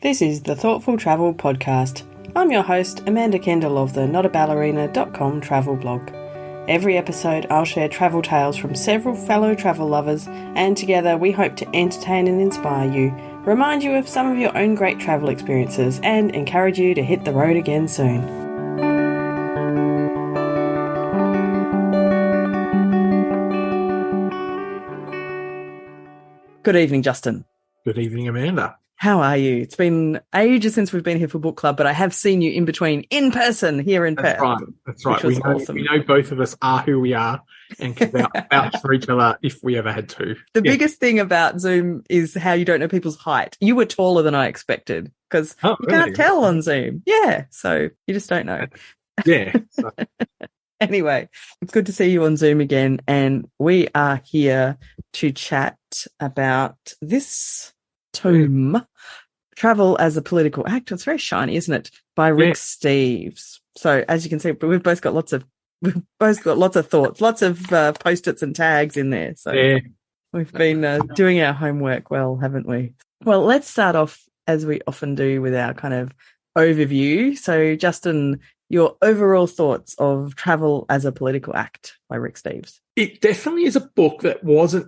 This is the Thoughtful Travel Podcast. I'm your host, Amanda Kendall of the notaballerina.com travel blog. Every episode I'll share travel tales from several fellow travel lovers, and together we hope to entertain and inspire you, remind you of some of your own great travel experiences, and encourage you to hit the road again soon. Good evening, Justin. Good evening, Amanda. How are you? It's been ages since we've been here for book club, but I have seen you in between, in person, here in Perth. That's right. We know both of us are who we are and can vouch for each other if we ever had to. The biggest thing about Zoom is how you don't know people's height. You were taller than I expected because you can't tell on Zoom. Yeah, so you just don't know. Yeah. Anyway, it's good to see you on Zoom again, and we are here to chat about this tome, Travel as a Political Act. It's very shiny, isn't it? By Rick Steves. So as you can see, we've both got lots of thoughts, lots of post-its and tags in there. So we've been doing our homework well, haven't we? Well, let's start off as we often do with our kind of overview. So Justin, your overall thoughts of Travel as a Political Act by Rick Steves. It definitely is a book that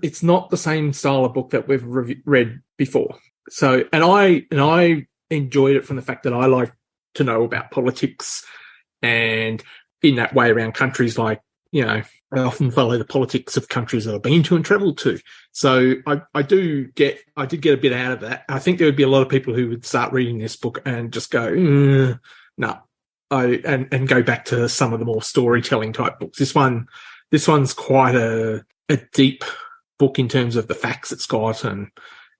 it's not the same style of book that we've read before. So, and I enjoyed it from the fact that I like to know about politics, and in that way around countries, like, you know, I often follow the politics of countries that I've been to and travelled to. So I did get a bit out of that. I think there would be a lot of people who would start reading this book and just go, no. And go back to some of the more storytelling type books. This one's quite a deep book in terms of the facts it's got,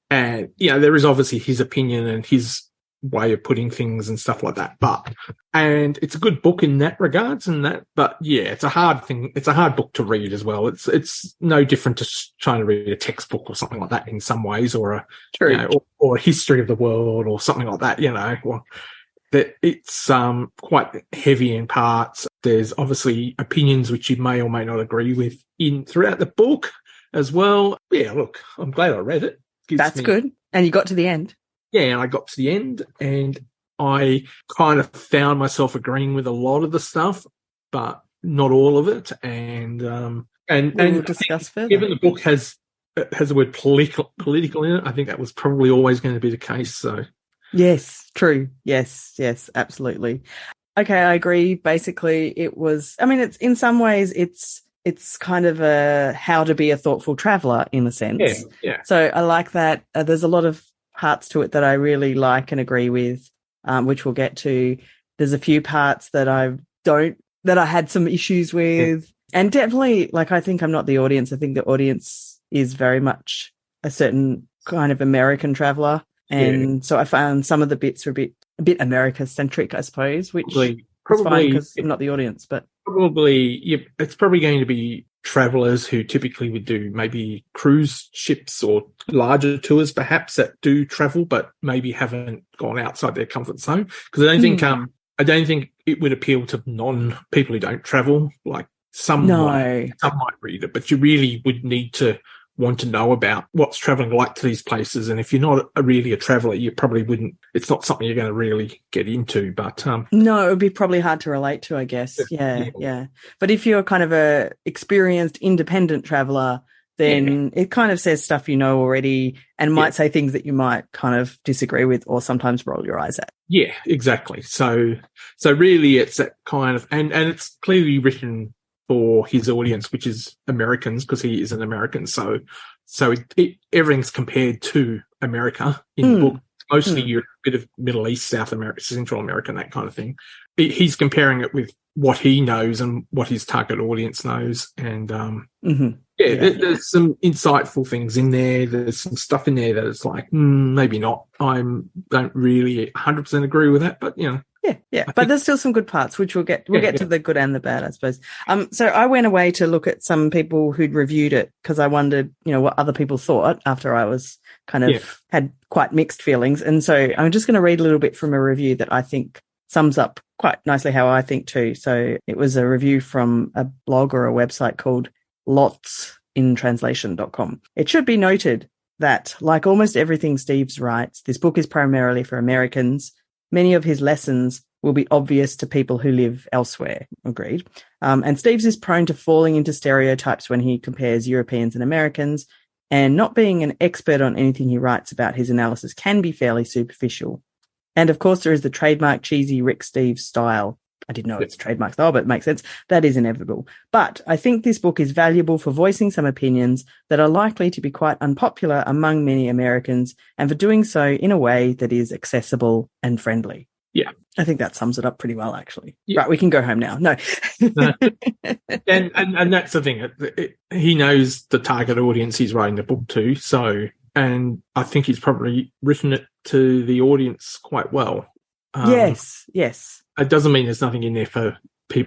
and you know, there is obviously his opinion and his way of putting things and stuff like that. And it's a good book in that regards, but yeah, it's a hard thing. It's a hard book to read as well. It's no different to trying to read a textbook or something like that in some ways, or or a history of the world or something like that. You know, that it's quite heavy in parts. There's obviously opinions which you may or may not agree with throughout the book as well. Yeah, look, I'm glad I read it. That's good. And you got to the end. Yeah, and I got to the end, and I kind of found myself agreeing with a lot of the stuff, but not all of it. And we'll discuss further. Given the book has the word political in it, I think that was probably always going to be the case. So. Yes, true. Yes, absolutely. Okay, I agree. Basically, it's in some ways, it's kind of a how to be a thoughtful traveller in a sense. Yeah. So I like that. There's a lot of parts to it that I really like and agree with, which we'll get to. There's a few parts that I had some issues with. Yeah. And definitely, I think I'm not the audience. I think the audience is very much a certain kind of American traveller. And so I found some of the bits were a bit America-centric, I suppose, which is fine because I'm not the audience. But it's probably going to be travellers who typically would do maybe cruise ships or larger tours, perhaps, that do travel, but maybe haven't gone outside their comfort zone. Because I don't think it would appeal to non-people who don't travel. Like some might read it, but you really would need to want to know about what's travelling like to these places. And if you're not really a traveller, you probably wouldn't, it's not something you're going to really get into. But no, it would be probably hard to relate to, I guess. Yeah. But if you're kind of a experienced independent traveller, then it kind of says stuff you know already and might say things that you might kind of disagree with or sometimes roll your eyes at. Yeah, exactly. So really it's that kind of, and it's clearly written for his audience, which is Americans, because he is an American. So everything's compared to America in the book. Mostly Europe, a bit of Middle East, South America, Central America, and that kind of thing. He's comparing it with what he knows and what his target audience knows. And there's some insightful things in there. There's some stuff in there that it's like, maybe not. I don't really 100% agree with that, but, you know. Yeah. But there's still some good parts, which we'll get to the good and the bad, I suppose. So I went away to look at some people who'd reviewed it because I wondered, what other people thought after I was kind of had quite mixed feelings. And so I'm just going to read a little bit from a review that I think sums up quite nicely how I think too. So it was a review from a blog or a website called lotsinTranslation.com. It should be noted that, like almost everything Steves writes, this book is primarily for Americans. Many of his lessons will be obvious to people who live elsewhere. Agreed. And Steves is prone to falling into stereotypes when he compares Europeans and Americans, and not being an expert on anything he writes about, his analysis can be fairly superficial. And of course, there is the trademark cheesy Rick Steves style. I didn't know it's trademark style, but it makes sense. That is inevitable. But I think this book is valuable for voicing some opinions that are likely to be quite unpopular among many Americans, and for doing so in a way that is accessible and friendly. Yeah. I think that sums it up pretty well, actually. Yeah. Right, we can go home now. No. and that's the thing. He knows the target audience he's writing the book to. So, and I think he's probably written it to the audience quite well. Yes. It doesn't mean there's nothing in there for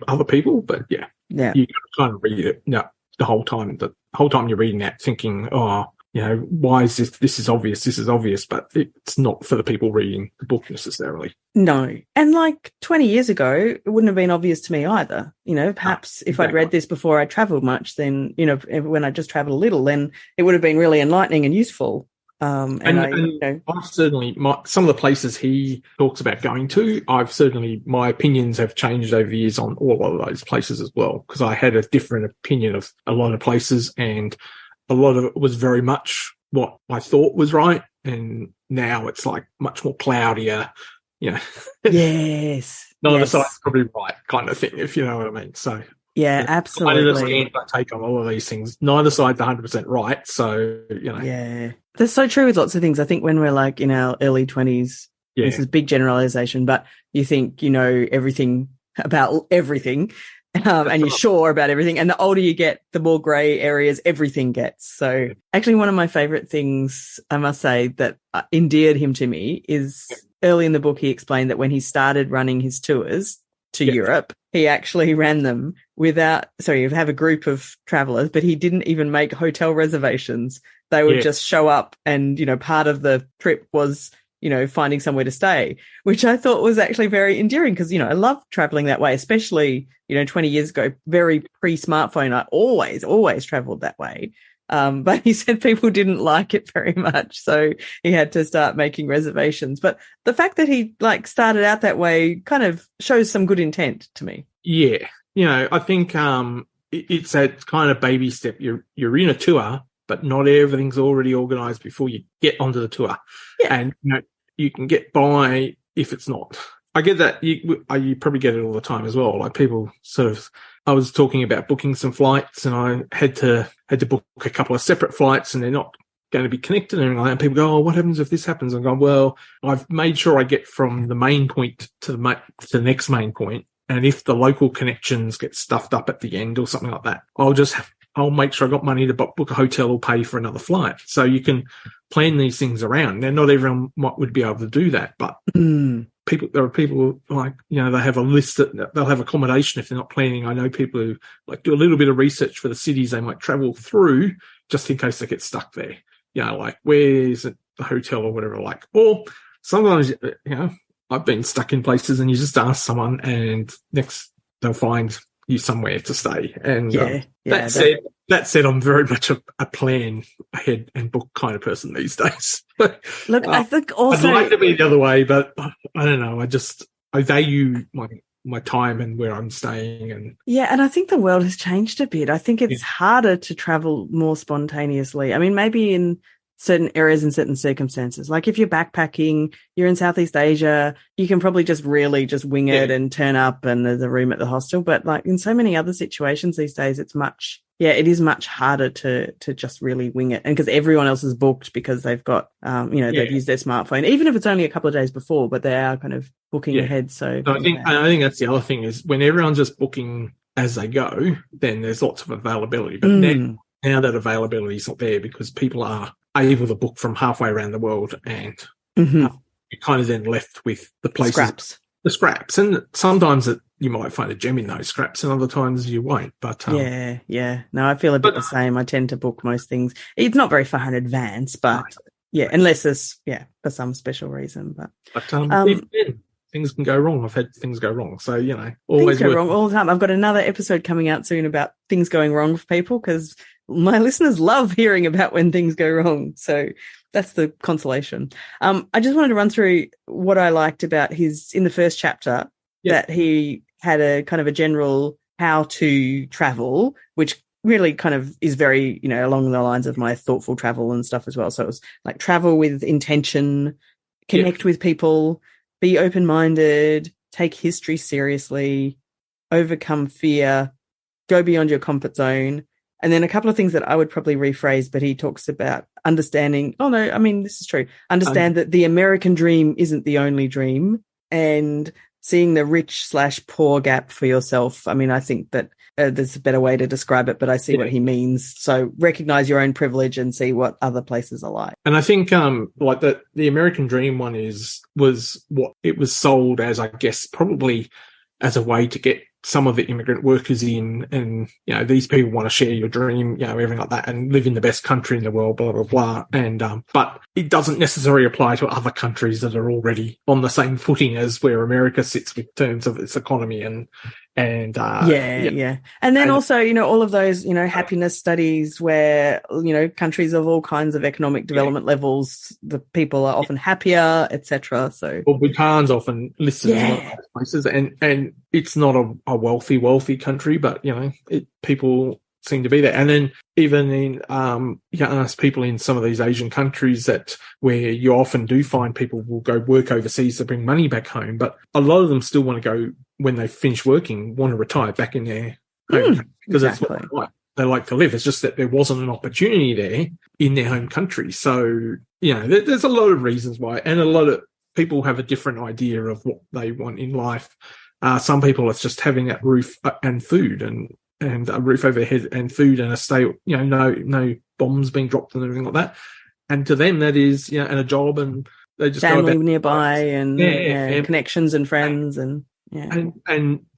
other people, but yeah. You kind of read it the whole time. The whole time you're reading that thinking, why is this? This is obvious, but it's not for the people reading the book necessarily. No. And like 20 years ago, it wouldn't have been obvious to me either. Perhaps if I'd read this before I traveled much, then, when I just traveled a little, then it would have been really enlightening and useful. I've certainly, some of the places he talks about going to, my opinions have changed over the years on all of those places as well, because I had a different opinion of a lot of places, and a lot of it was very much what I thought was right. And now it's like much more cloudier, Yes. Neither side's probably right kind of thing, if you know what I mean. So yeah, absolutely. I take on all of these things. Neither side's 100% right. So, Yeah. That's so true with lots of things. I think when we're like in our early 20s, this is big generalization, but you think you know everything about everything, and you're sure about everything. And the older you get, the more grey areas everything gets. So actually one of my favourite things, I must say, that endeared him to me is early in the book, he explained that when he started running his tours to Europe, he actually ran them you'd have a group of travellers, but he didn't even make hotel reservations. They would just show up, and, part of the trip was, finding somewhere to stay, which I thought was actually very endearing because, I love traveling that way, especially, 20 years ago, very pre-smartphone. I always traveled that way. But he said people didn't like it very much. So he had to start making reservations. But the fact that he started out that way kind of shows some good intent to me. Yeah. I think, it's a kind of baby step. You're in a tour, but not everything's already organised before you get onto the tour. Yeah. And, you can get by if it's not. I get that. You probably get it all the time as well. Like people I was talking about booking some flights, and I had to book a couple of separate flights, and they're not going to be connected and everything like that. And people go, "Oh, what happens if this happens?" I'm going, "Well, I've made sure I get from the main point to the next main point. And if the local connections get stuffed up at the end or something like that, I'll make sure I got money to book a hotel or pay for another flight." So you can plan these things around. Now, not everyone would be able to do that, but there are people they have a list that they'll have accommodation if they're not planning. I know people who do a little bit of research for the cities they might travel through just in case they get stuck there. Where's the hotel or whatever, or sometimes, I've been stuck in places and you just ask someone and next they'll find you somewhere to stay. And that said, I'm very much a plan ahead and book kind of person these days. Look, I think also I'd like to be the other way, but I don't know. I value my time and where I'm staying. And I think the world has changed a bit. I think it's harder to travel more spontaneously. I mean, maybe in certain areas and certain circumstances. Like if you're backpacking, you're in Southeast Asia, you can probably just really just wing it and turn up and there's a room at the hostel. But in so many other situations these days, it is much harder to just really wing it. And because everyone else is booked because they've got, they've used their smartphone, even if it's only a couple of days before, but they are kind of booking ahead. So I think that's the other thing is when everyone's just booking as they go, then there's lots of availability. But now that availability is not there because people are able to book from halfway around the world, and you're kind of then left with the places, the scraps. And sometimes you might find a gem in those scraps, and other times you won't. But no, I feel a bit the same. I tend to book most things. It's not very far in advance, but unless it's for some special reason. But things can go wrong. I've had things go wrong, so always things go wrong all the time. I've got another episode coming out soon about things going wrong for people because my listeners love hearing about when things go wrong. So that's the consolation. I just wanted to run through what I liked about in the first chapter, that he had a kind of a general how to travel, which really kind of is very, along the lines of my thoughtful travel and stuff as well. So it was like travel with intention, connect with people, be open-minded, take history seriously, overcome fear, go beyond your comfort zone. And then a couple of things that I would probably rephrase, but he talks about understanding. Oh, no, I mean, this is true. Understand that the American dream isn't the only dream, and seeing the rich/poor gap for yourself. I mean, I think that there's a better way to describe it, but I see what he means. So recognize your own privilege and see what other places are like. And I think like the American dream one was what it was sold as, I guess, probably as a way to get some of the immigrant workers in, and, these people want to share your dream, everything like that, and live in the best country in the world, blah, blah, blah. And, but it doesn't necessarily apply to other countries that are already on the same footing as where America sits with terms of its economy and. And then also, all of those, happiness studies where, countries of all kinds of economic development levels, the people are often happier, etc. So, well, Bhutan's often listed as one of those places, and it's not a wealthy country, but people seem to be there. And then even in ask people in some of these Asian countries where you often do find people will go work overseas to bring money back home, but a lot of them still want to go, when they finish working, want to retire back in their home country, because that's what they like to live. It's just that there wasn't an opportunity there in their home country. So, there's a lot of reasons why, and a lot of people have a different idea of what they want in life. Some people, it's just having that roof and food and a roof over their head and food and a stay, no bombs being dropped and everything like that. And to them, that is, and a job, and they just family nearby and connections and friends and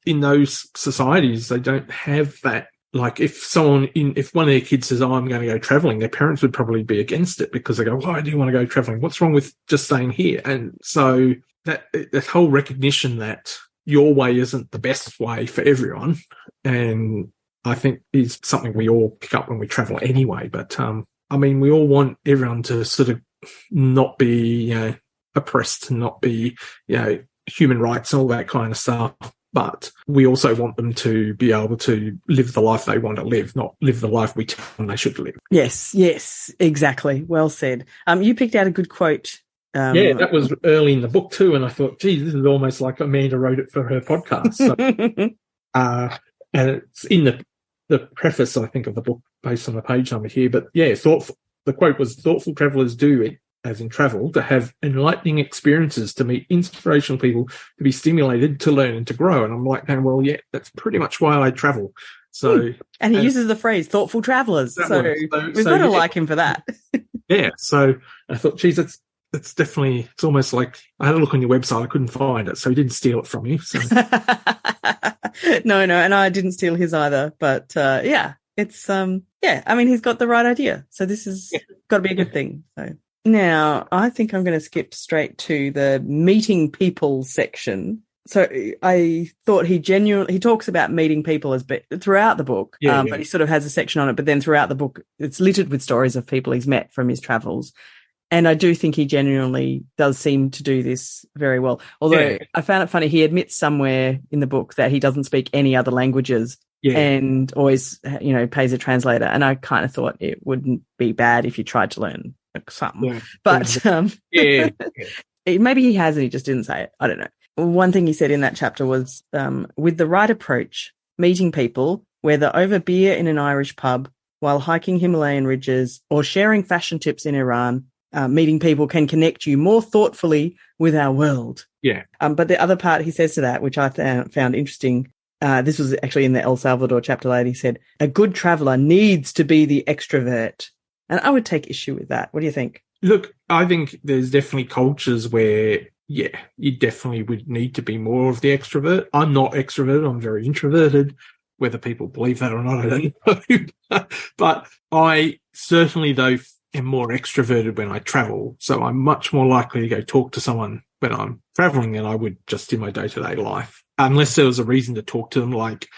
in those societies, they don't have that. Like if one of their kids says, "Oh, I'm going to go traveling," their parents would probably be against it, because they go, "Why do you want to go traveling? What's wrong with just staying here?" And so that whole recognition that your way isn't the best way for everyone, and I think is something we all pick up when we travel anyway. But I mean, we all want everyone to sort of not be oppressed, not be human rights and all that kind of stuff. But we also want them to be able to live the life they want to live, not live the life we tell them they should live. Yes, exactly. Well said. You picked out a good quote. That was early in the book too, and I thought, geez, this is almost like Amanda wrote it for her podcast. So, and it's in the preface, I think, of the book, based on the page number here. But the quote was, "Thoughtful travellers do, as in travel, to have enlightening experiences, to meet inspirational people, to be stimulated, to learn and to grow." And I'm like, well, that's pretty much why I travel. So, and he uses the phrase "thoughtful travellers," so we've got to like him for that. So I thought, geez, it's definitely, it's almost like I had a look on your website, I couldn't find it, so he didn't steal it from you. So. No, and I didn't steal his either. But it's I mean, he's got the right idea, so this has got to be a good thing. So now I think I'm going to skip straight to the meeting people section. So I thought he talks about meeting people throughout the book, but he sort of has a section on it. But then throughout the book, it's littered with stories of people he's met from his travels. And I do think he genuinely does seem to do this very well. Although I found it funny, he admits somewhere in the book that he doesn't speak any other languages and always, pays a translator. And I kind of thought it wouldn't be bad if you tried to learn something. Yeah. But maybe he has and he just didn't say it. I don't know. One thing he said in that chapter was, with the right approach, meeting people, whether over beer in an Irish pub, while hiking Himalayan ridges, or sharing fashion tips in Iran, meeting people can connect you more thoughtfully with our world. Yeah. But the other part he says to that, which I found interesting, this was actually in the El Salvador chapter later, he said, "A good traveller needs to be the extrovert." And I would take issue with that. What do you think? Look, I think there's definitely cultures where, you definitely would need to be more of the extrovert. I'm not extroverted. I'm very introverted. Whether people believe that or not, I don't know. But I certainly, though, am more extroverted when I travel. So I'm much more likely to go talk to someone when I'm traveling than I would just in my day-to-day life. Unless there was a reason to talk to them, like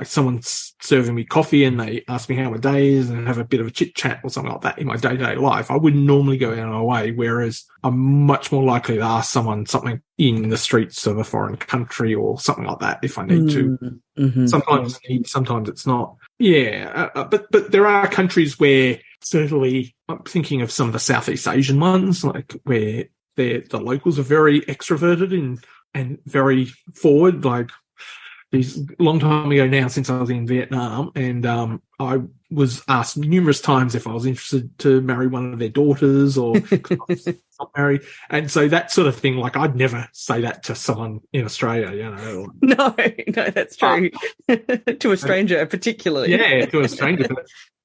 someone's serving me coffee and they ask me how my day is and have a bit of a chit chat or something like that in my day-to-day life, I wouldn't normally go out of my way, whereas I'm much more likely to ask someone something in the streets of a foreign country or something like that if I need to. Mm-hmm. Sometimes I need, sometimes it's not. Yeah, but there are countries where certainly I'm thinking of some of the Southeast Asian ones, like where the locals are very extroverted and very forward, like. It's a long time ago now since I was in Vietnam, and I was asked numerous times if I was interested to marry one of their daughters or not married. And so that sort of thing, like I'd never say that to someone in Australia, you know. No, that's true. To a stranger particularly. Yeah, to a stranger.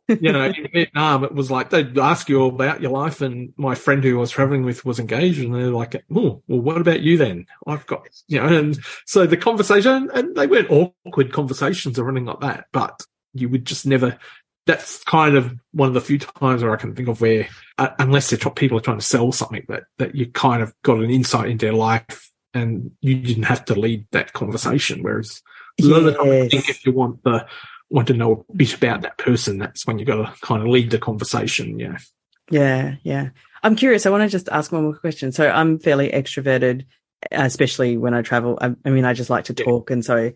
You know, in Vietnam, it was like they'd ask you all about your life, and my friend who I was traveling with was engaged, and they're like, "Oh, well, what about you then?" I've got, and so the conversation, and they weren't awkward conversations or anything like that, but you would just never. That's kind of one of the few times where I can think of where, unless people are trying to sell something, that you kind of got an insight into their life, and you didn't have to lead that conversation. Whereas a lot of the time, I think if you want to know a bit about that person, that's when you've got to kind of lead the conversation. Yeah. I'm curious. I want to just ask one more question. So I'm fairly extroverted, especially when I travel. I mean, I just like to talk. And so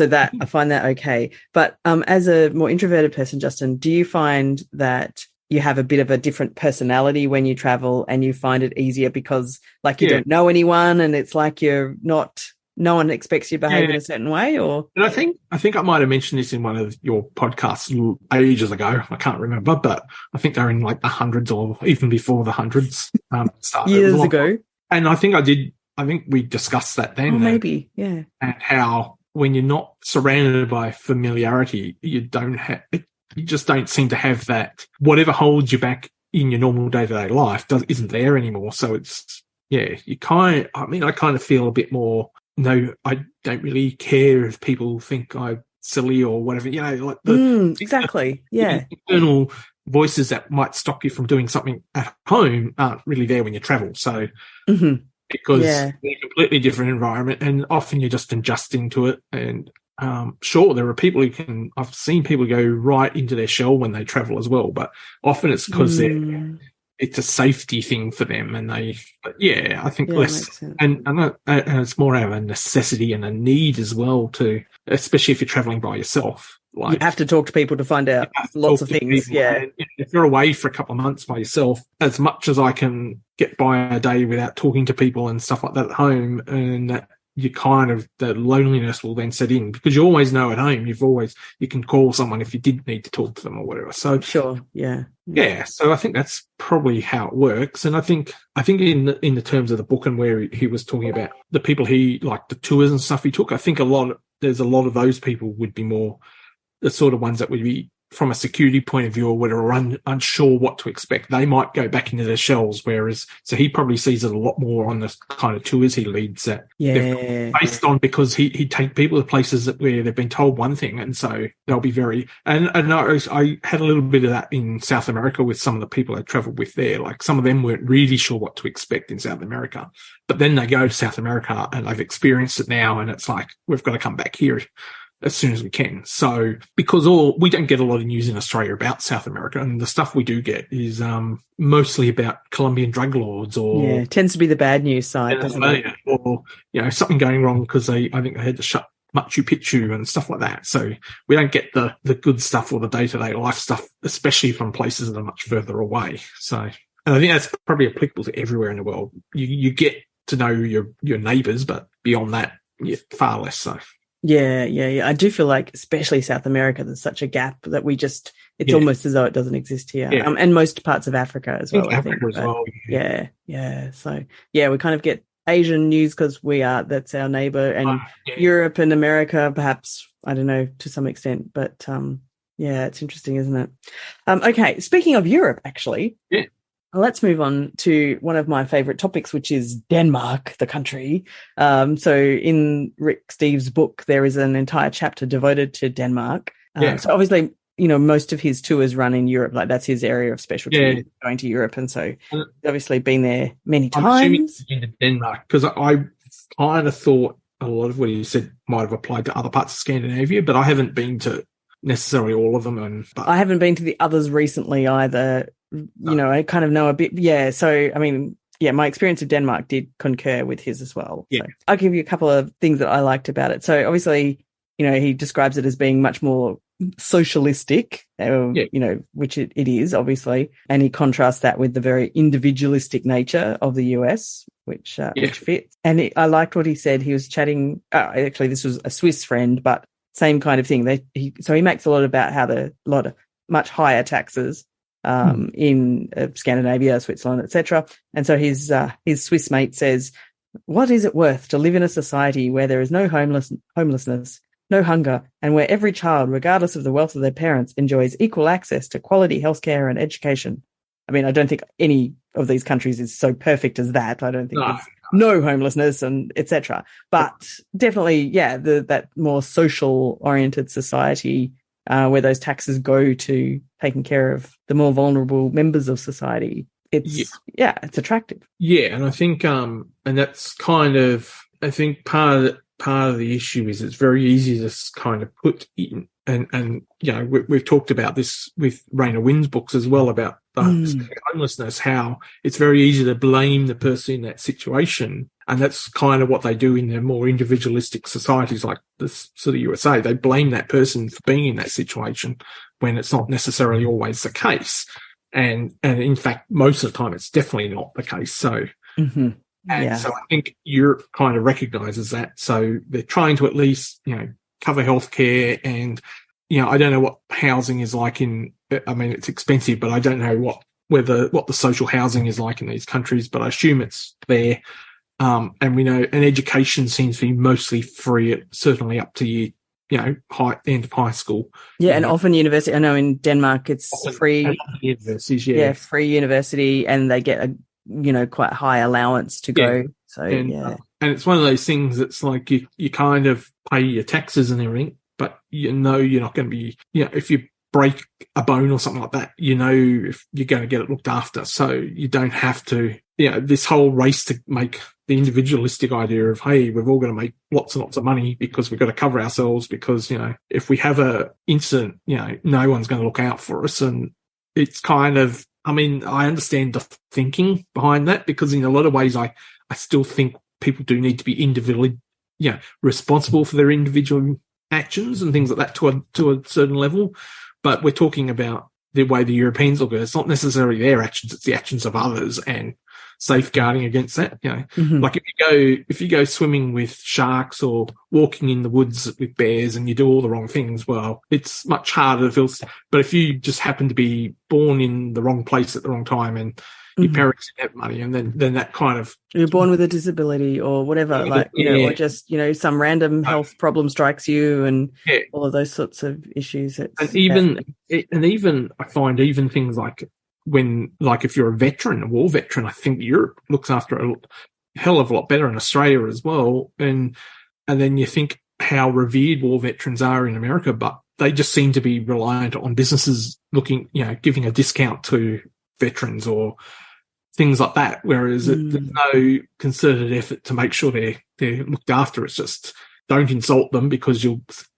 that I find that okay. But as a more introverted person, Justin, do you find that you have a bit of a different personality when you travel and you find it easier because like you don't know anyone and it's like no one expects you to behave in a certain way? Or and I think I might have mentioned this in one of your podcasts ages ago. I can't remember, but I think they're in like the hundreds or even before the hundreds. Years ago. And I think we discussed that then. Maybe, yeah. And how when you're not surrounded by familiarity, you just don't seem to have that. Whatever holds you back in your normal day-to-day life isn't there anymore. So it's I kind of feel a bit more. No, I don't really care if people think I'm silly or whatever, like exactly. The internal voices that might stop you from doing something at home aren't really there when you travel. So, because it's a completely different environment and often you're just adjusting to it. And, sure, there are people I've seen people go right into their shell when they travel as well, but often it's because it's a safety thing for them, and I think less, and it's more out of a necessity and a need as well too, especially if you're traveling by yourself. Like you have to talk to people to find out lots of things. People. Yeah, and if you're away for a couple of months by yourself, as much as I can get by a day without talking to people and stuff like that at home, and that you kind of the loneliness will then set in because you always know at home you can call someone if you did need to talk to them or whatever. So sure, yeah. So I think that's probably how it works. And I think in the terms of the book and where he was talking about the people he like the tours and stuff he took, I think there's a lot of those people would be more the sort of ones that would be from a security point of view or whatever, unsure what to expect. They might go back into their shells, so he probably sees it a lot more on the kind of tours he leads that based on, because he'd take people to places where they've been told one thing, and so they'll be very, and I had a little bit of that in South America with some of the people I travelled with there. Like some of them weren't really sure what to expect in South America, but then they go to South America and they've experienced it now, and it's like, we've got to come back here as soon as we can. So, because we don't get a lot of news in Australia about South America, and the stuff we do get is mostly about Colombian drug lords, or it tends to be the bad news side, doesn't it? Or something going wrong because I think they had to shut Machu Picchu and stuff like that. So we don't get the good stuff or the day-to-day life stuff, especially from places that are much further away. So, and I think that's probably applicable to everywhere in the world. You get to know your neighbours, but beyond that, far less so. Yeah. I do feel like, especially South America, there's such a gap that it's almost as though it doesn't exist here. Yeah. And most parts of Africa as well. Africa as well. Yeah. So, we kind of get Asian news because that's our neighbor, and Europe and America, perhaps, I don't know, to some extent, but, it's interesting, isn't it? Okay. Speaking of Europe, actually. Yeah. Let's move on to one of my favorite topics, which is Denmark, the country. So in Rick Steves' book, there is an entire chapter devoted to Denmark. So obviously, most of his tours run in Europe. Like that's his area of specialty, going to Europe. And so he's obviously been there many times. I'm assuming in Denmark, because I kind of thought a lot of what you said might have applied to other parts of Scandinavia, but I haven't been to necessarily all of them. But I haven't been to the others recently either. I kind of know a bit. Yeah. So, I mean, yeah, my experience of Denmark did concur with his as well. Yeah. So I'll give you a couple of things that I liked about it. So obviously, he describes it as being much more socialistic, which it is, obviously. And he contrasts that with the very individualistic nature of the US, which fits. And I liked what he said. He was chatting, actually, this was a Swiss friend, but same kind of thing. So he makes a lot about how much higher taxes in Scandinavia, Switzerland, etc. And so his Swiss mate says, "What is it worth to live in a society where there is no homelessness, no hunger, and where every child, regardless of the wealth of their parents, enjoys equal access to quality healthcare and education?" I mean, I don't think any of these countries is so perfect as that. I don't think there's no homelessness and etc. But definitely, that more social-oriented society where those taxes go to taking care of the more vulnerable members of society. It's attractive. Yeah, and I think and that's kind of, I think part of the issue is it's very easy to kind of put in, and we've talked about this with Raina Wynn's books as well about homelessness, how it's very easy to blame the person in that situation. And that's kind of what they do in the more individualistic societies like this sort of USA. They blame that person for being in that situation when it's not necessarily always the case. And in fact, most of the time, it's definitely not the case. So, so I think Europe kind of recognises that. So they're trying to at least, cover healthcare. And, I don't know what housing is like it's expensive, but I don't know what the social housing is like in these countries, but I assume it's there. And we know, and education seems to be mostly free, certainly up to end of high school. Yeah, and often university. I know in Denmark it's free. Universities, free university, and they get a quite high allowance to go. So and it's one of those things that's like you kind of pay your taxes and everything, but you're not going to be if you break a bone or something like that, if you're going to get it looked after. So you don't have to, this whole race to make the individualistic idea of, hey, we've all got to make lots and lots of money because we've got to cover ourselves because, if we have a incident, no one's going to look out for us. And it's kind of, I understand the thinking behind that because in a lot of ways, I still think people do need to be individually, responsible for their individual actions and things like that to a certain level. But we're talking about the way the Europeans look at it. It's not necessarily their actions, it's the actions of others and safeguarding against that. Like if you go swimming with sharks or walking in the woods with bears and you do all the wrong things, well, it's much harder to feel. But if you just happen to be born in the wrong place at the wrong time and your parents have money, and then that kind of, you're born with a disability or whatever, or just some random health problem strikes you, and all of those sorts of issues. And even I find even things like if you're a war veteran, I think Europe looks after a hell of a lot better, in Australia as well. And then you think how revered war veterans are in America, but they just seem to be reliant on businesses giving a discount to veterans or things like that, whereas there's no concerted effort to make sure they're looked after. It's just don't insult them because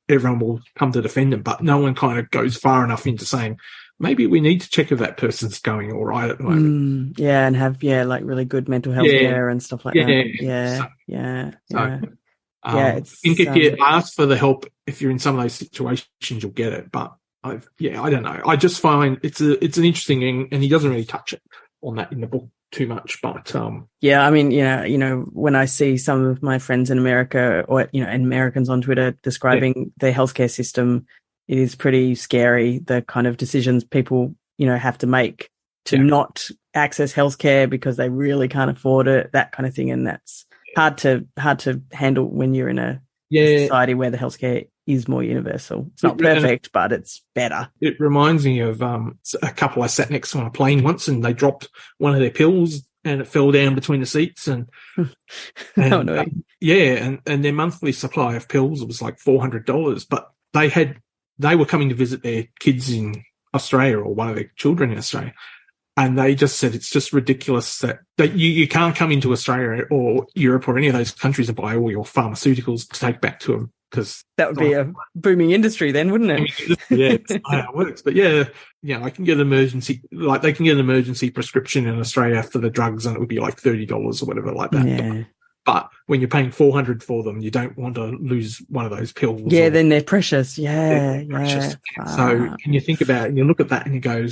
everyone will come to defend them, but no one kind of goes far enough into saying maybe we need to check if that person's going all right at the moment. And have really good mental health care and stuff like that. I think if you ask for the help, if you're in some of those situations, you'll get it. But I don't know. I just find it's an interesting, and he doesn't really touch it on that in the book too much. But when I see some of my friends in America or Americans on Twitter describing their healthcare system, it is pretty scary, the kind of decisions people have to make to not access healthcare because they really can't afford it, that kind of thing. And that's hard to handle when you're in a society where the healthcare is more universal. It's not perfect, but it's better. It reminds me of a couple I sat next to on a plane once, and they dropped one of their pills and it fell down between the seats. And and their monthly supply of pills was like $400, but they were coming to visit their kids in Australia, or one of their children in Australia. And they just said it's just ridiculous that you can't come into Australia or Europe or any of those countries and buy all your pharmaceuticals to take back to them, because that would be a booming industry then, wouldn't it? Yeah, it's not how it works. But yeah, I can get they can get an emergency prescription in Australia for the drugs, and it would be like $30 or whatever like that. Yeah. But when you're paying $400 for them, you don't want to lose one of those pills. Yeah, then they're precious. Yeah, precious. So can you think about it and you look at that and you go,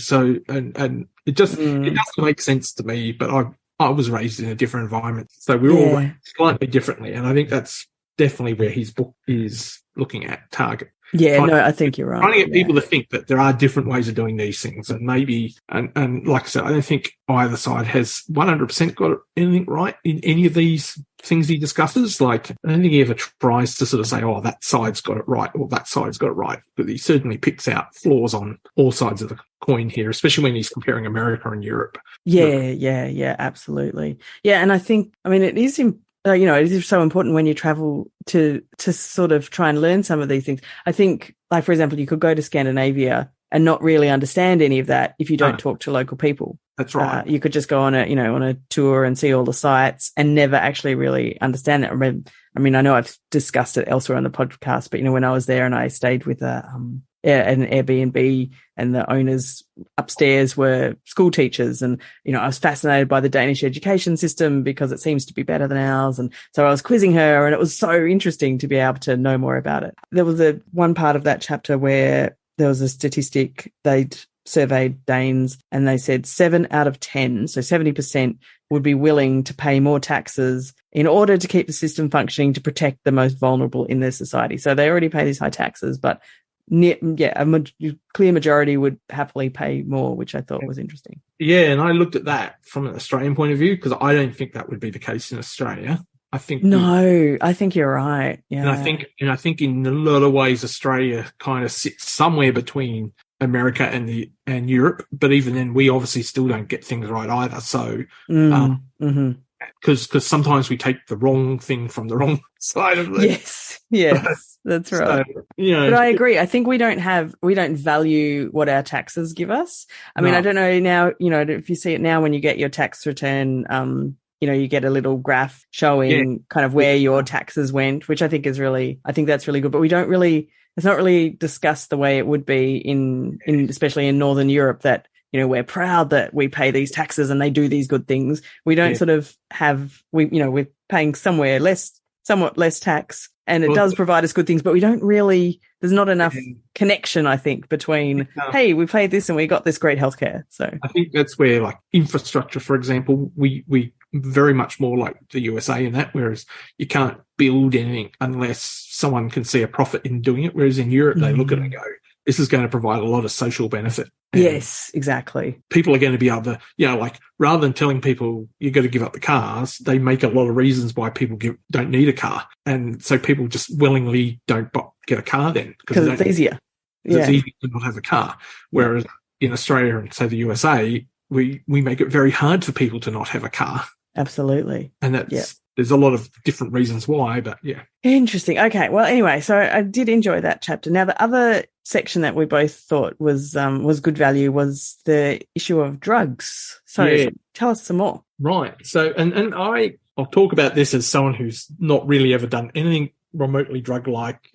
and it just it doesn't make sense to me. But I was raised in a different environment, so we're all raised slightly differently, and I think that's definitely where his book is looking at target. Yeah, I think you're right. Trying to get people to think that there are different ways of doing these things, and maybe, and like I said, I don't think either side has 100% got anything right in any of these things he discusses. Like, I don't think he ever tries to sort of say, oh, that side's got it right, or that side's got it right. But he certainly picks out flaws on all sides of the coin here, especially when he's comparing America and Europe. Yeah, absolutely. Yeah, and I think, it is it is so important when you travel to sort of try and learn some of these things. I think, like, for example, you could go to Scandinavia and not really understand any of that if you don't talk to local people. That's right. You could just go on a tour and see all the sites and never actually really understand it. I know I've discussed it elsewhere on the podcast, but when I was there and I stayed with an Airbnb, and the owners upstairs were school teachers, and I was fascinated by the Danish education system because it seems to be better than ours, and so I was quizzing her, and it was so interesting to be able to know more about it. There was one part of that chapter where there was a statistic. They'd surveyed Danes, and they said 7 out of 10, so 70%, would be willing to pay more taxes in order to keep the system functioning to protect the most vulnerable in their society. So they already pay these high taxes, but a clear majority would happily pay more, which I thought was interesting. Yeah, and I looked at that from an Australian point of view, because I don't think that would be the case in Australia. I think you're right. Yeah, and I think in a lot of ways Australia kind of sits somewhere between America and Europe, but even then we obviously still don't get things right either. So because sometimes we take the wrong thing from the wrong side of it. Yes. That's right. So, but I agree. I think we don't value what our taxes give us. I mean, I don't know now, if you see it now when you get your tax return, you get a little graph showing kind of where your taxes went, which I think that's really good. But it's not really discussed the way it would be in especially in Northern Europe, that, we're proud that we pay these taxes and they do these good things. We don't sort of we're paying somewhat less tax, and it does provide us good things, but we don't really, there's not enough connection, I think, between, hey, we paid this and we got this great healthcare. So I think that's where, like, infrastructure, for example, we very much more like the USA in that, whereas you can't build anything unless someone can see a profit in doing it. Whereas in Europe, they look at it and go, this is going to provide a lot of social benefit. And yes, exactly. People are going to be able to, rather than telling people you've got to give up the cars, they make a lot of reasons why people don't need a car. And so people just willingly don't get a car then. Because it's easier. It's easier to not have a car. Whereas in Australia and, say, the USA, we make it very hard for people to not have a car. Absolutely. And there's a lot of different reasons why, but yeah. Interesting. Okay. Well, anyway, so I did enjoy that chapter. Now, the other section that we both thought was good value was the issue of drugs. So tell us some more. Right. So, and I'll talk about this as someone who's not really ever done anything remotely drug-like,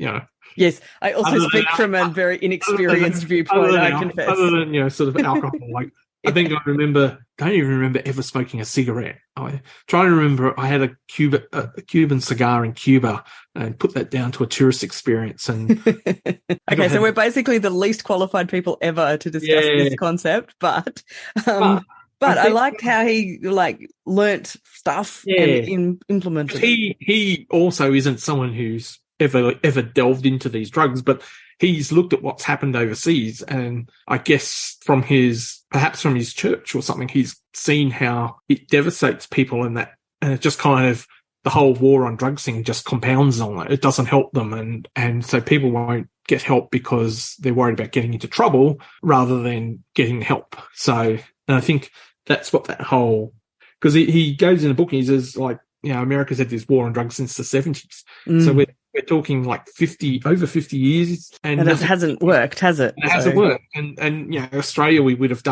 Yes, I also speak from a very inexperienced viewpoint, I confess. Other than, sort of alcohol, like, I think don't even remember ever smoking a cigarette. I try to remember I had a Cuban cigar in Cuba and put that down to a tourist experience. And okay, so we're basically the least qualified people ever to discuss this concept, but I liked how he learnt stuff and implemented it. He also isn't someone who's ever delved into these drugs, but he's looked at what's happened overseas, and I guess perhaps from his church or something, he's seen how it devastates people, and it just kind of, the whole war on drugs thing just compounds on it. It doesn't help them, and so people won't get help because they're worried about getting into trouble rather than getting help. So, and I think that's what that whole, because he goes in the book and he says, like, America's had this war on drugs since the 70s. So we're we're talking like over 50 years, and it hasn't worked, has it? It hasn't worked. And Australia, we've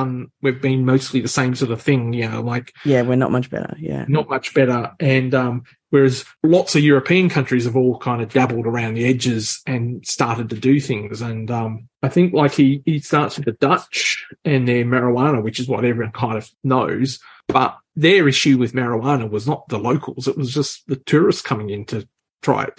been mostly the same sort of thing, like. Yeah, we're not much better. Yeah. Not much better. And, whereas lots of European countries have all kind of dabbled around the edges and started to do things. And, I think like he starts with the Dutch and their marijuana, which is what everyone kind of knows. But their issue with marijuana was not the locals. It was just the tourists coming in to try it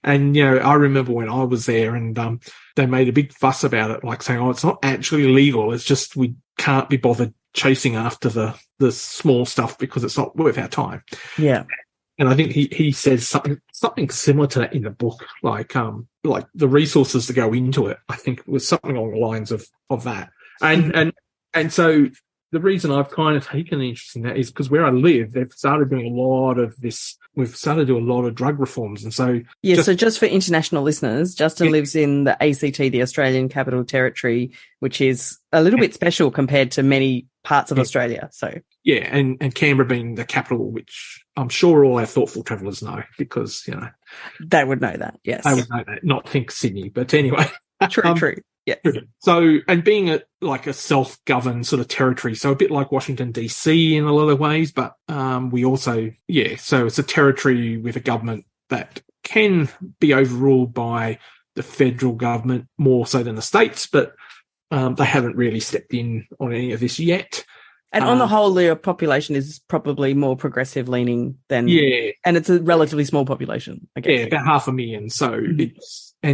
I remember when I was there and, they made a big fuss about it, like saying, it's not actually illegal. It's just we can't be bothered chasing after the small stuff because it's not worth our time. Yeah. And I think he says something similar to that in the book, like the resources to go into it. I think it was something along the lines of that. And so the reason I've kind of taken an interest in that is because where I live, they've started doing a lot of this. We've started to do a lot of drug reforms. And so. Yeah. So just for international listeners, Justin lives in the ACT, the Australian Capital Territory, which is a little bit special compared to many parts of Australia. So. Yeah. And Canberra being the capital, which I'm sure all our thoughtful travellers know because, they would know that. Yes. They would know that, not think Sydney, but anyway. True. Yes. So, and being a self-governed sort of territory, so a bit like Washington DC in a lot of ways, but we also, so it's a territory with a government that can be overruled by the federal government more so than the states, but they haven't really stepped in on any of this yet. And on the whole, the population is probably more progressive leaning than, and it's a relatively small population, I guess. Yeah, about 500,000. So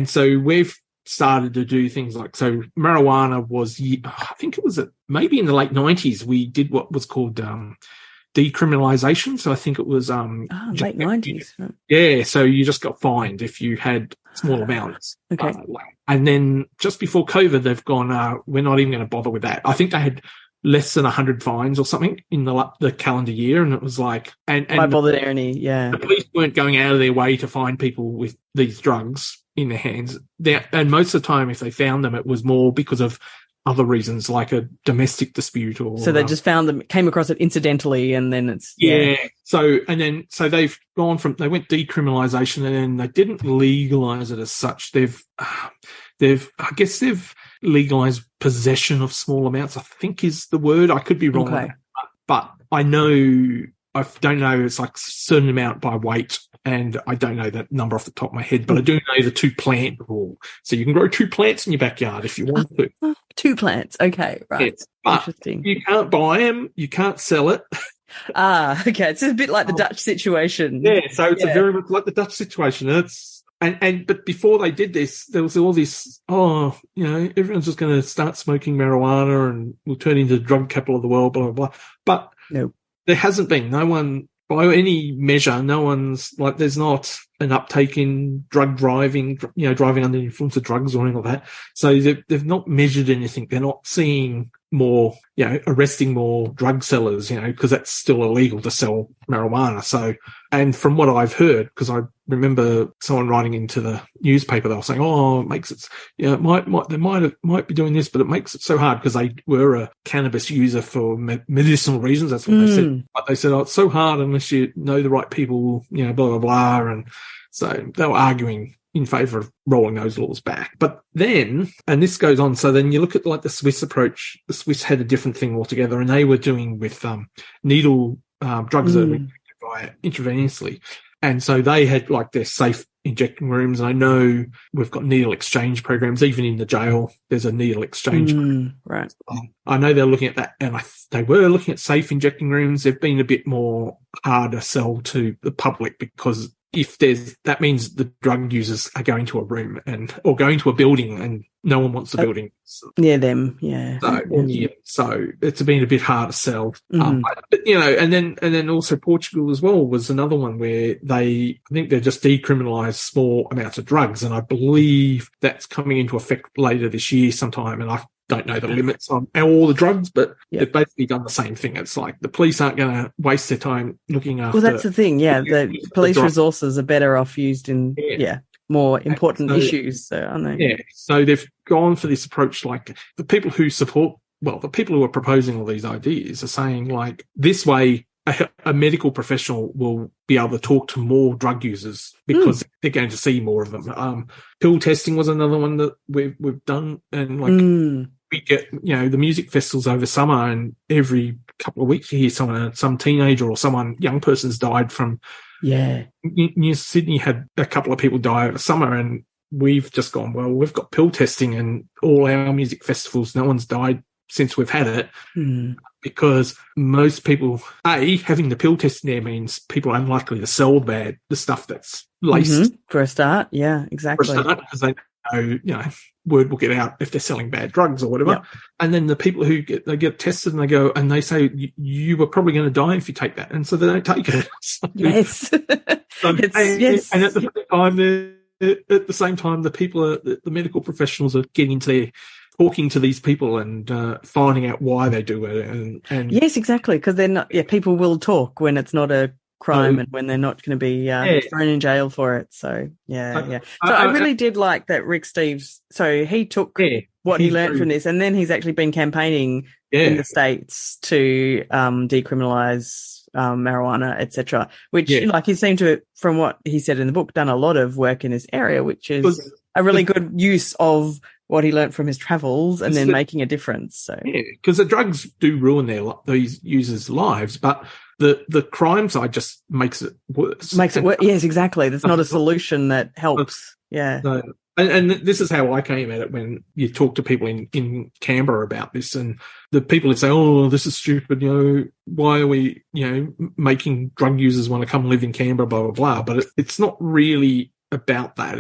so we've started to do things like, so marijuana was, I think it was maybe in the late 90s, we did what was called decriminalisation. So I think it was late 90s. Right. Yeah, so you just got fined if you had small amounts. Okay. And then just before COVID, they've gone, we're not even going to bother with that. I think they had less than 100 fines or something in the calendar year, and it was like, and why bother there any? Yeah, the police weren't going out of their way to find people with these drugs in their hands. And most of the time, if they found them, it was more because of other reasons, like a domestic dispute, or so they just found them, came across it incidentally, and then it's So they've gone from, they went decriminalisation, and then they didn't legalise it as such. They've legalised possession of small amounts, I think is the word. I could be wrong, on that, but I don't know. It's like a certain amount by weight, and I don't know that number off the top of my head, but I do know the 2-plant rule. So you can grow 2 plants in your backyard if you want to. 2 plants, okay, right. Yes, interesting. You can't buy them, you can't sell it. Okay. It's a bit like the Dutch situation. Yeah, so it's very much like the Dutch situation. But before they did this, there was all this, everyone's just going to start smoking marijuana and we'll turn into the drug capital of the world, blah, blah, blah. But there hasn't been. No one, by any measure, there's not an uptake in drug driving, driving under the influence of drugs or anything like that. So they've not measured anything. They're not seeing more, arresting more drug sellers, because that's still illegal to sell marijuana. So, and from what I've heard, because I remember someone writing into the newspaper, they were saying, it makes it, they might be doing this, but it makes it so hard because they were a cannabis user for medicinal reasons. That's what they said. But they said, it's so hard unless you know the right people, blah, blah, blah. And so they were arguing in favour of rolling those laws back. But then, and this goes on, so then you look at like the Swiss approach. The Swiss had a different thing altogether, and they were doing with needle drugs that were injected via intravenously. And so they had like their safe injecting rooms. And I know we've got needle exchange programs. Even in the jail, there's a needle exchange program. Right. I know they're looking at that, and they were looking at safe injecting rooms. They've been a bit more hard to sell to the public because that means the drug users are going to a room or going to a building, and no one wants the building. Near them, yeah. So it's been a bit hard to sell. But and then also Portugal as well was another one where I think they just decriminalised small amounts of drugs, and I believe that's coming into effect later this year sometime. And I don't know the limits on all the drugs, but they've basically done the same thing. It's like the police aren't going to waste their time looking after. Well, that's the thing. Yeah, the police resources are better off used in more important issues, so aren't they? Yeah. So they've gone for this approach. Like the people who are proposing all these ideas are saying like this way, a medical professional will be able to talk to more drug users because they're going to see more of them. Pill testing was another one that we've done, and we get, the music festivals over summer, and every couple of weeks you hear some teenager or young person's died from. Yeah. New Sydney had a couple of people die over summer, and we've just gone, well, we've got pill testing and all our music festivals, no one's died since we've had it. Because most people, having the pill test there means people are unlikely to sell the stuff that's laced. For a start, yeah, exactly. For a start, because they know, word will get out if they're selling bad drugs or whatever. Yep. And then the people who get tested and they say, you were probably going to die if you take that. And so they don't take it. Yes. Yes. And at the same time, the medical professionals are getting into their talking to these people and finding out why they do it. And yes, exactly, because they're not. Yeah, people will talk when it's not a crime and when they're not going to be thrown in jail for it. So yeah. So I really did like that Rick Steves. So he took what he learned from this, and then he's actually been campaigning in the States to decriminalize marijuana, etc. Which, like, he seemed to, from what he said in the book, done a lot of work in this area, which is a really good use of what he learnt from his travels and then making a difference. So because the drugs do ruin these users' lives, but the crime side just makes it worse. Yes, exactly. There's not a solution that helps. Yeah. So, and this is how I came at it when you talk to people in Canberra about this, and the people that say, "Oh, this is stupid. Why are we, making drug users want to come live in Canberra?" Blah blah blah. But it's not really about that.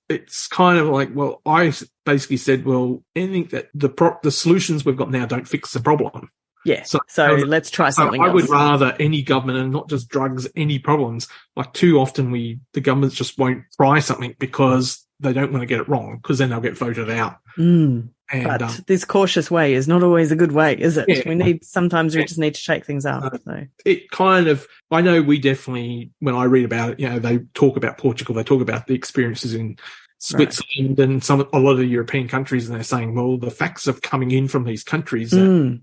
It's kind of like, well, I basically said, well, anything that the solutions we've got now don't fix the problem. Yeah. So let's try something else. I would rather any government, and not just drugs, any problems. Like, too often the governments just won't try something because they don't want to get it wrong, because then they'll get voted out. But this cautious way is not always a good way, is it? Yeah. Sometimes we just need to shake things up. It kind of, I know we definitely, when I read about it, they talk about Portugal, they talk about the experiences in Switzerland and a lot of the European countries, and they're saying, well, the facts of coming in from these countries that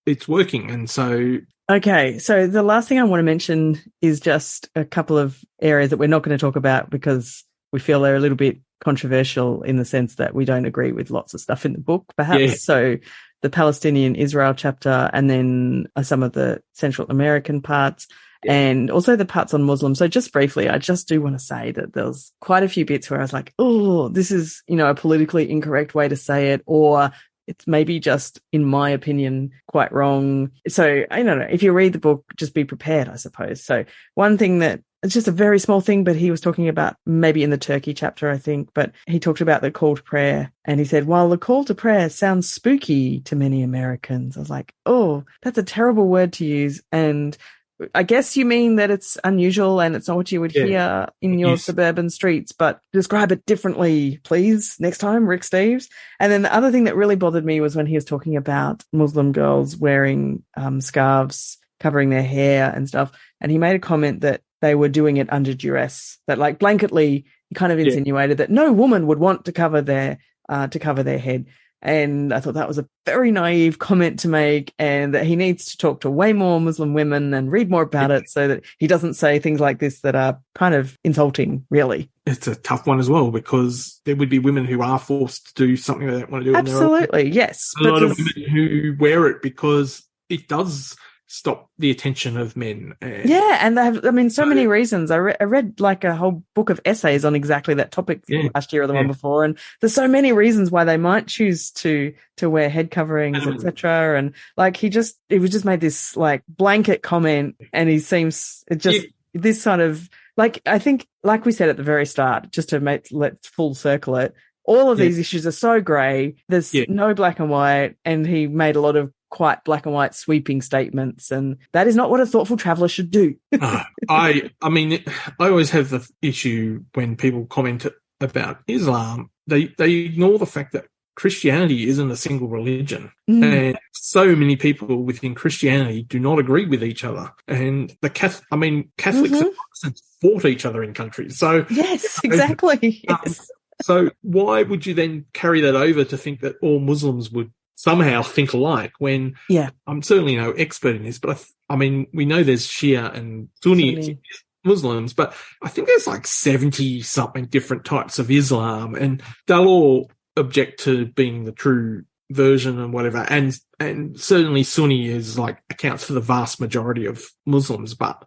it's working. And so. Okay, so the last thing I want to mention is just a couple of areas that we're not going to talk about because we feel they're a little bit controversial in the sense that we don't agree with lots of stuff in the book, perhaps. Yeah. So the Palestinian-Israel chapter, and then some of the Central American parts, and also the parts on Muslims. So just briefly, I just do want to say that there's quite a few bits where I was like, oh, this is, a politically incorrect way to say it, or it's maybe just, in my opinion, quite wrong. So I don't know. If you read the book, just be prepared, I suppose. So one thing that, it's just a very small thing, but he was talking about, maybe in the Turkey chapter, I think, but he talked about the call to prayer. And he said, while the call to prayer sounds spooky to many Americans, I was like, oh, that's a terrible word to use. And I guess you mean that it's unusual and it's not what you would hear in your suburban streets, but describe it differently, please, next time, Rick Steves. And then the other thing that really bothered me was when he was talking about Muslim girls wearing scarves, covering their hair and stuff. And he made a comment that they were doing it under duress, that, like, blanketly, he kind of insinuated that no woman would want to cover their head. And I thought that was a very naive comment to make, and that he needs to talk to way more Muslim women and read more about it so that he doesn't say things like this that are kind of insulting, really. It's a tough one as well, because there would be women who are forced to do something they don't want to do. Absolutely, yes. A lot of women who wear it because it does stop the attention of men. And they have, so many reasons. I read like a whole book of essays on exactly that topic last year or the one before, and there's so many reasons why they might choose to wear head coverings, etc. And like he just made this like blanket comment, and he seems this sort of, like, I think, like we said at the very start, just to let's full circle it, all of these issues are so grey. There's no black and white, and he made a lot of quite black and white sweeping statements, and that is not what a thoughtful traveller should do. I always have the issue when people comment about Islam, they ignore the fact that Christianity isn't a single religion, and so many people within Christianity do not agree with each other. And Catholics and Protestants fought each other in countries. So yes, exactly. Yes. So why would you then carry that over to think that all Muslims would somehow think alike when Yeah. I'm certainly no expert in this, but I mean, we know there's Shia and Sunni Muslims, but I think there's like 70 something different types of Islam, and they'll all object to being the true version and whatever. And certainly Sunni is like accounts for the vast majority of Muslims, but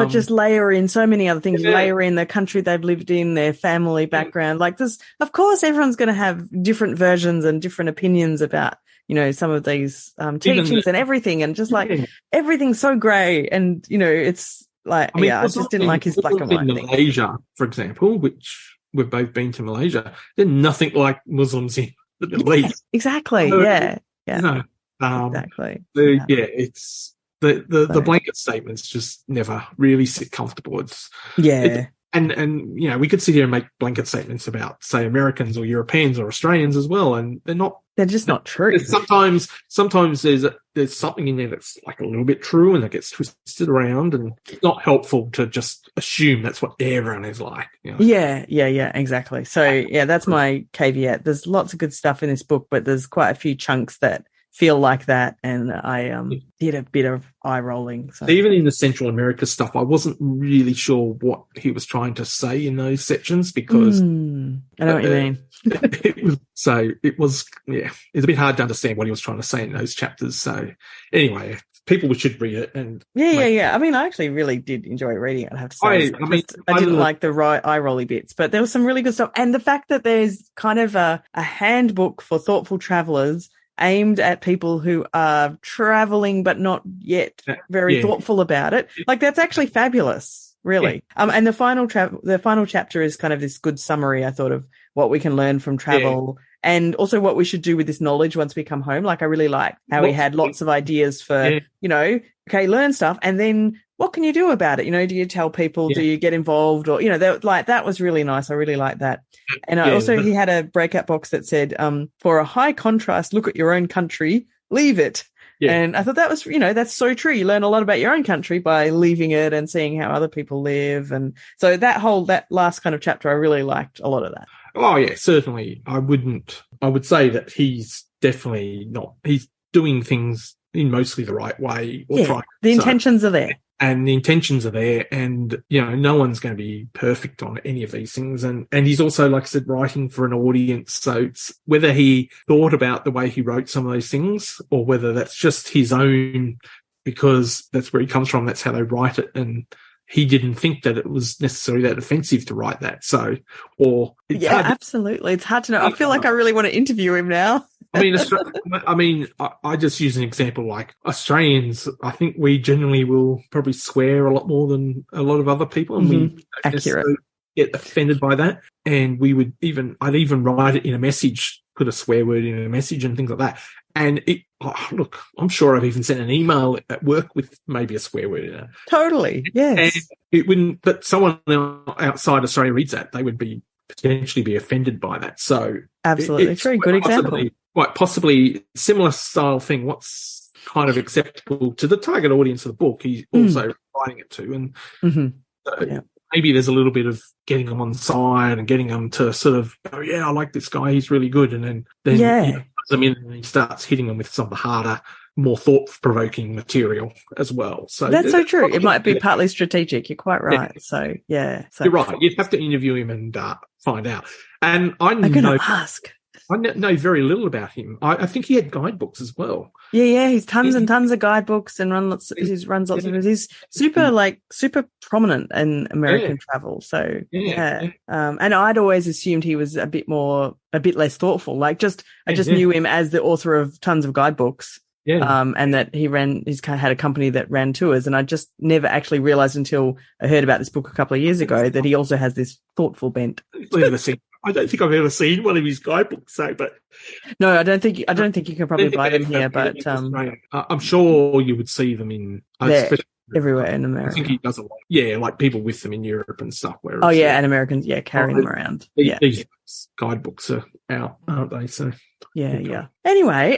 just layer in so many other things. You layer in the country they've lived in, their family background. Like this, of course, everyone's going to have different versions and different opinions about, you know, some of these teachings and everything. And just like everything's so grey. And, you know, it's like, I just didn't like his black and white thing. Malaysia, for example, which we've both been to Malaysia, they're nothing like Muslims in the Middle East. Exactly. So, yeah. Exactly. It's the blanket statements just never really sit comfortable. And you know, we could sit here and make blanket statements about, say, Americans or Europeans or Australians as well, and they're just not true. Sometimes there's something in there that's like a little bit true and it gets twisted around, and it's not helpful to just assume that's what everyone is like. You know? Yeah, exactly. So that's my caveat. There's lots of good stuff in this book, but there's quite a few chunks that feel like that, and I did a bit of eye rolling. So. Even in the Central America stuff, I wasn't really sure what he was trying to say in those sections, because I know what you mean. It's a bit hard to understand what he was trying to say in those chapters. So anyway, people should read it. And I mean, I actually really did enjoy reading it, I have to say. I didn't like the eye rolly bits, but there was some really good stuff, and the fact that there's kind of a handbook for thoughtful travelers aimed at people who are traveling but not yet very thoughtful about it. Like, that's actually fabulous, really. And the final chapter is kind of this good summary, I thought, of what we can learn from travel and also what we should do with this knowledge once we come home. Like, I really like how he had lots of ideas for, you know, learn stuff, and then what can you do about it? You know, do you tell people? Do you get involved? Or, you know, that was really nice. I really liked that. And he had a breakout box that said, for a high contrast look at your own country, leave it. Yeah. And I thought that was, you know, that's so true. You learn a lot about your own country by leaving it and seeing how other people live. And so that last kind of chapter, I really liked a lot of that. Oh, yeah, certainly. I would say that he's definitely he's doing things in mostly the right way. The intentions are there. And the intentions are there, and, you know, no one's going to be perfect on any of these things. And he's also, like I said, writing for an audience. So it's whether he thought about the way he wrote some of those things, or whether that's just his own, because that's where he comes from. That's how they write it. And he didn't think that it was necessarily that offensive to write that. So, absolutely. It's hard to know. I feel like I really want to interview him now. I just use an example like Australians. I think we generally will probably swear a lot more than a lot of other people, and we don't get offended by that. And I'd even write it in a message, put a swear word in a message and things like that. And I'm sure I've even sent an email at work with maybe a swear word in it. Totally, yes. And it wouldn't, but someone outside Australia reads that, they would potentially be offended by that. So absolutely, it's a very good example. Quite possibly similar style thing. What's kind of acceptable to the target audience of the book, he's also writing it to. And maybe there's a little bit of getting them on side and getting them to sort of, I like this guy, he's really good. And then you know, puts them in and he starts hitting them with some of the harder, more thought-provoking material as well. So that's so true. It might be partly strategic. You're quite right. So you're right. You'd have to interview him and find out. And I'm going to ask. I know very little about him. I think he had guidebooks as well. Yeah, he's tons and tons of guidebooks and runs lots of. He's super prominent in American travel. So and I'd always assumed he was a bit less thoughtful. Like I just knew him as the author of tons of guidebooks. Yeah. And that he's had a company that ran tours, and I just never actually realized until I heard about this book a couple of years ago that he also has this thoughtful bent. I don't think I've ever seen one of his guidebooks, but no, I don't think you can probably buy them here, but I'm sure you would see them in everywhere in America. I think he does a lot. Yeah, like people with them in Europe and stuff. And Americans, carrying them around. These guidebooks are out, aren't they? So yeah. Anyway,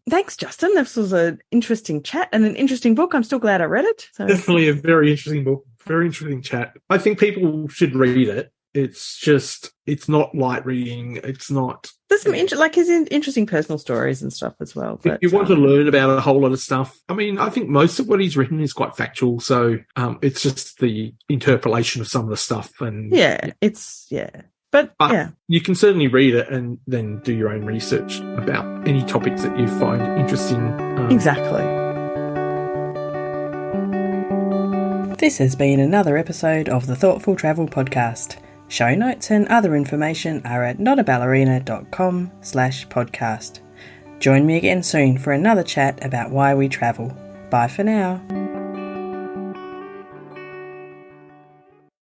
thanks, Justin. This was an interesting chat and an interesting book. I'm still glad I read it. So. Definitely a very interesting book. Very interesting chat. I think people should read it. It's just, it's not light reading. It's not. There's some his interesting personal stories and stuff as well. But, if you want to learn about a whole lot of stuff, I mean, I think most of what he's written is quite factual. So it's just the interpolation of some of the stuff. And But you can certainly read it and then do your own research about any topics that you find interesting. Exactly. This has been another episode of the Thoughtful Travel Podcast. Show notes and other information are at notaballerina.com/podcast. Join me again soon for another chat about why we travel. Bye for now.